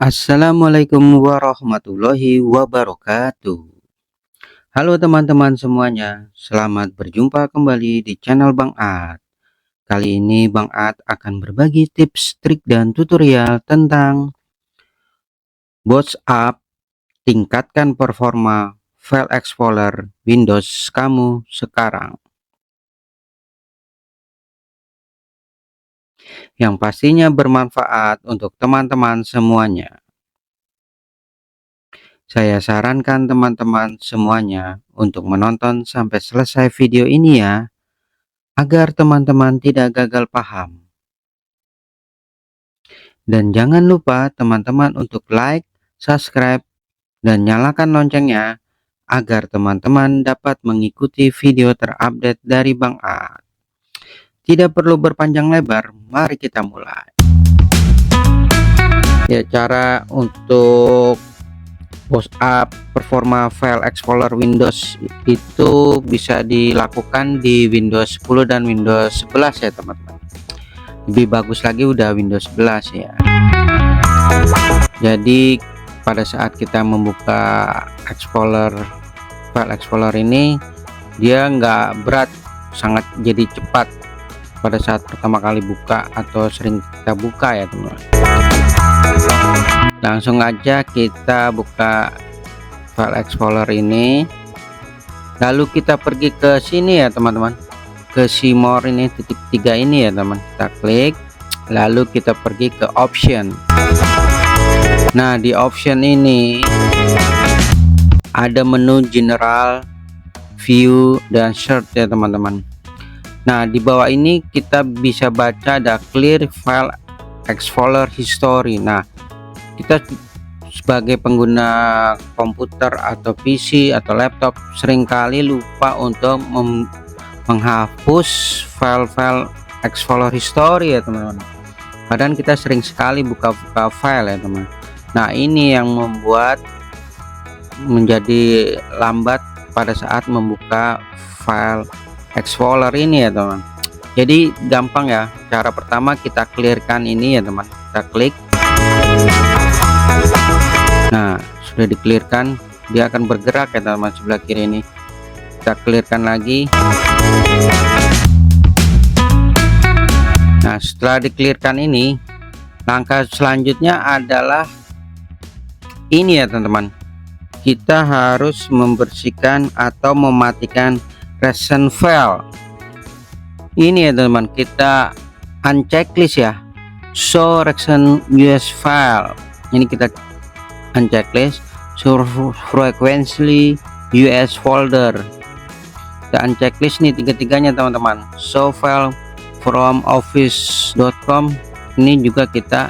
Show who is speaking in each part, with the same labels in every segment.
Speaker 1: Assalamualaikum warahmatullahi wabarakatuh. Halo teman-teman semuanya, selamat berjumpa kembali di channel Bang Ad. Kali ini Bang Ad akan berbagi tips, trik, dan tutorial tentang WhatsApp. Tingkatkan performa file explorer Windows kamu sekarang. Yang pastinya bermanfaat untuk teman-teman semuanya. Saya sarankan teman-teman semuanya untuk menonton sampai selesai video ini ya, agar teman-teman tidak gagal paham. Dan jangan lupa teman-teman untuk like, subscribe, dan nyalakan loncengnya agar teman-teman dapat mengikuti video terupdate dari Bang Ad. Tidak perlu berpanjang lebar, mari kita mulai. Ya, cara untuk WhatsApp performa file explorer Windows itu bisa dilakukan di Windows 10 dan Windows 11 ya teman-teman. Lebih bagus lagi udah Windows 11 ya. Jadi pada saat kita membuka file explorer ini, dia nggak berat, sangat jadi cepat pada saat pertama kali buka atau sering kita buka ya teman-teman. Langsung aja kita buka file explorer ini, lalu kita pergi ke sini ya teman-teman, ke see more ini, titik 3 ini ya teman, kita klik, lalu kita pergi ke option. Nah, di option ini ada menu general, view, dan search ya teman-teman. Nah, di bawah ini kita bisa baca ada clear file explorer history. Nah, kita sebagai pengguna komputer atau PC atau laptop seringkali lupa untuk menghapus file-file explorer history ya teman-teman. Padahal kita sering sekali buka-buka file ya teman. Nah, ini yang membuat menjadi lambat pada saat membuka file explorer ini ya teman. Jadi gampang ya. Cara pertama kita clearkan ini ya teman. Kita klik. Nah, sudah di-clearkan, dia akan bergerak ya teman sebelah kiri ini. Kita clearkan lagi. Nah, setelah di-clearkan ini, langkah selanjutnya adalah ini ya teman-teman. Kita harus membersihkan atau mematikan recent file. Ini ya teman-teman, kita unchecklist ya. Show recent US file. Ini kita unchecklist, show frequently US folder. Kita unchecklist nih tiga-tiganya teman-teman. Show file from office.com, ini juga kita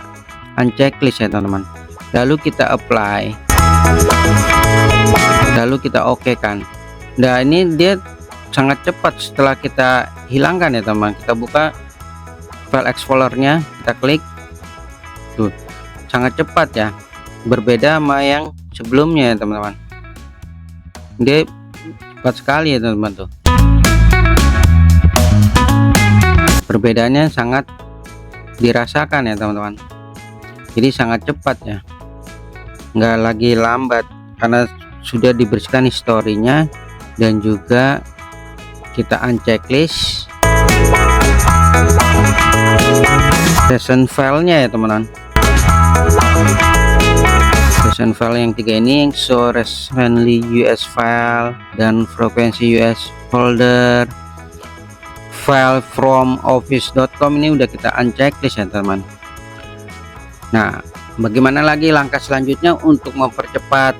Speaker 1: unchecklist ya teman-teman. Lalu kita apply, lalu kita oke kan. Nah, ini dia sangat cepat setelah kita hilangkan ya teman. Kita buka file explorernya, kita klik tuh, sangat cepat ya, berbeda sama yang sebelumnya ya teman-teman. Dia cepat sekali ya teman-teman tuh, perbedaannya sangat dirasakan ya teman-teman. Jadi sangat cepat ya, nggak lagi lambat karena sudah dibersihkan historinya dan juga kita unchecklist recent filenya ya teman-teman. Recent file yang tiga ini, yang show recently US file dan frekuensi US folder, file from office.com ini udah kita unchecklist ya teman. Nah, bagaimana lagi langkah selanjutnya untuk mempercepat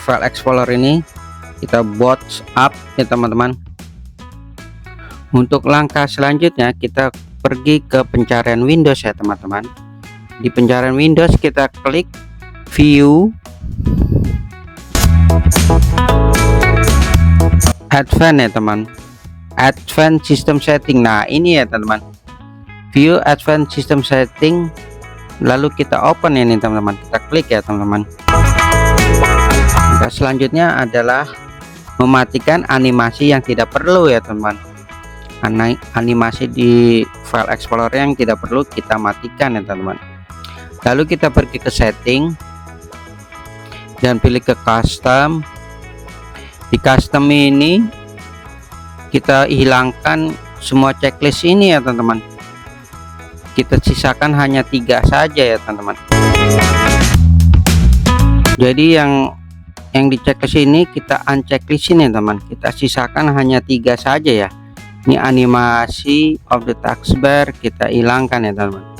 Speaker 1: file explorer ini? Kita WhatsApp ya teman-teman. Untuk langkah selanjutnya kita pergi ke pencarian Windows ya teman-teman. Di pencarian Windows kita klik view, advanced ya teman, advanced system setting. Nah, ini ya teman-teman, view advanced system setting, lalu kita open ini teman-teman, kita klik ya teman-teman. Nah, selanjutnya adalah mematikan animasi yang tidak perlu ya teman-teman. Animasi di file explorer yang tidak perlu kita matikan ya teman-teman. Lalu kita pergi ke setting dan pilih ke custom. Di custom ini kita hilangkan semua checklist ini ya teman-teman, kita sisakan hanya 3 saja ya teman-teman. Jadi yang di checklist ini kita unchecklistin ya teman, kita sisakan hanya 3 saja ya. Ini animasi of the taskbar kita hilangkan ya teman-teman.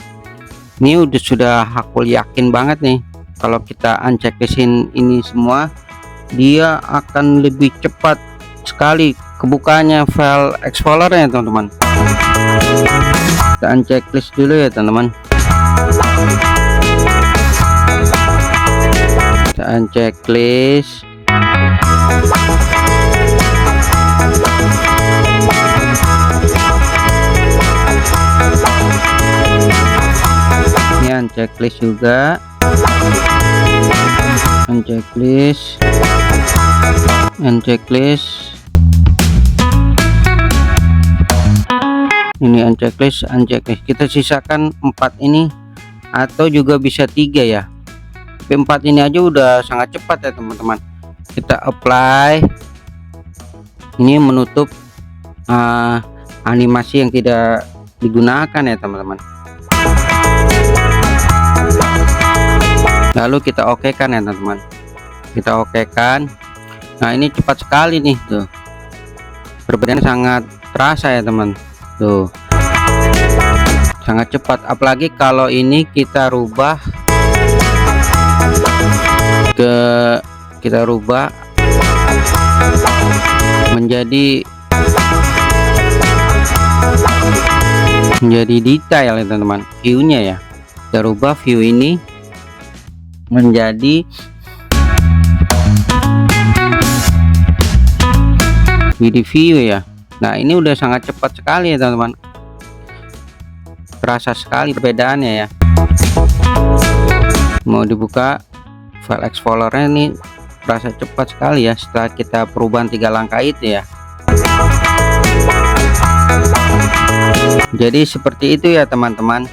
Speaker 1: Ini sudah aku yakin banget nih, kalau kita unchecklistin ini semua, dia akan lebih cepat sekali kebukanya file explorer ya teman-teman. Kita unchecklist dulu ya teman-teman. Kita unchecklist. Unchecklist juga, unchecklist, ini unchecklist. Kita sisakan 4 ini, atau juga bisa 3 ya, tapi 4 ini aja udah sangat cepat ya teman-teman. Kita apply, ini menutup animasi yang tidak digunakan ya teman-teman. Lalu kita oke kan ya teman-teman, kita oke kan. Nah ini cepat sekali nih tuh, perbedaan sangat terasa ya teman tuh, sangat cepat. Apalagi kalau ini kita rubah menjadi detail ya teman-teman, viewnya ya, kita rubah view ini menjadi view ya. Nah ini udah sangat cepat sekali ya teman-teman, terasa sekali perbedaannya ya. Mau dibuka file explorernya, ini terasa cepat sekali ya setelah kita perubahan 3 langkah itu ya. Jadi seperti itu ya teman-teman,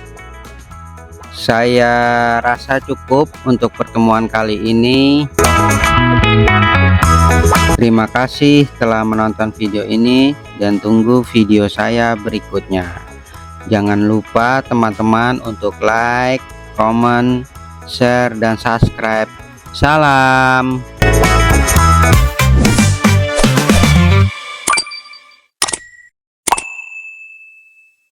Speaker 1: saya rasa cukup untuk pertemuan kali ini. Terima kasih telah menonton video ini, dan tunggu video saya berikutnya. Jangan lupa teman-teman untuk like, comment, share, dan subscribe. Salam.